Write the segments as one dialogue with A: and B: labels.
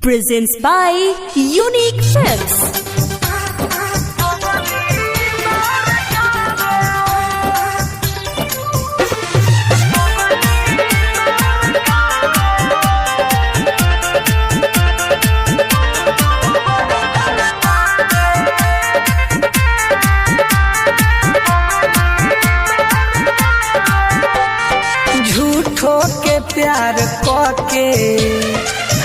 A: presents by Unique Films.
B: झूठो के प्यार के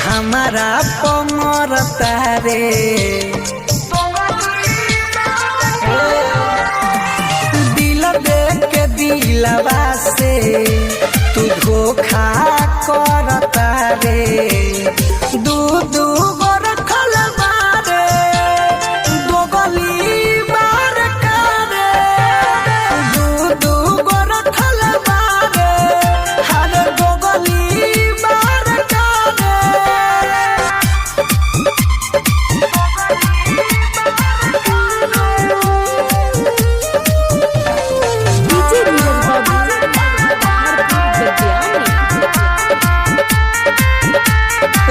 B: हमारा पमरता रे, दिल दे के दिलवा से तू धोखा करता रे। दू दू गो रखल बारे दो गली बार करे, दू दू गो रखल बारे हर दो गली बार करे।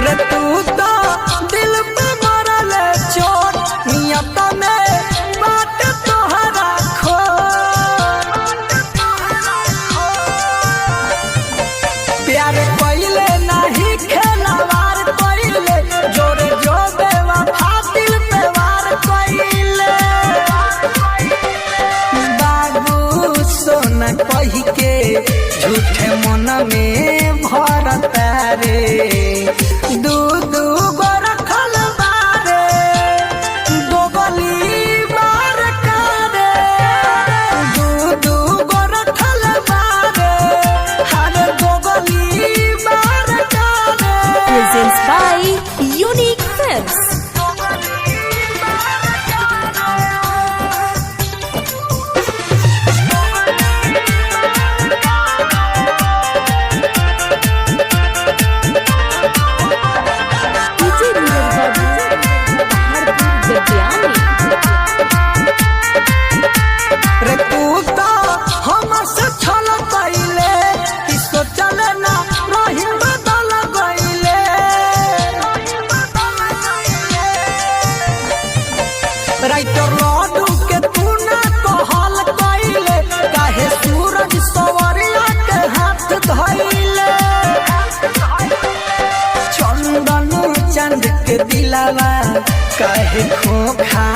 B: रे तू तो दिल पे मरल चोट, नियत में बात तोहरा खो। प्यार कइले नहीं खेलवार कइले, जोरे जो बेवफा दिल पे वार कइले। बाबू सोना कही के झूठे मन में भरता रे। दू दू गो रखल बारे दो गली बार करे, दू दू गो रखल बारे हर दो गली बार करे।
A: Presents by Unique Films.
B: रे तू तो हमसे छल कइले, ई सोचल ना रही बदल गइले। राइटर लड्डू के तू ना कहल कइले, काहे सूरज सवरिया के हाथ धइले। चंदन चंद के दिलावा काहे खोखा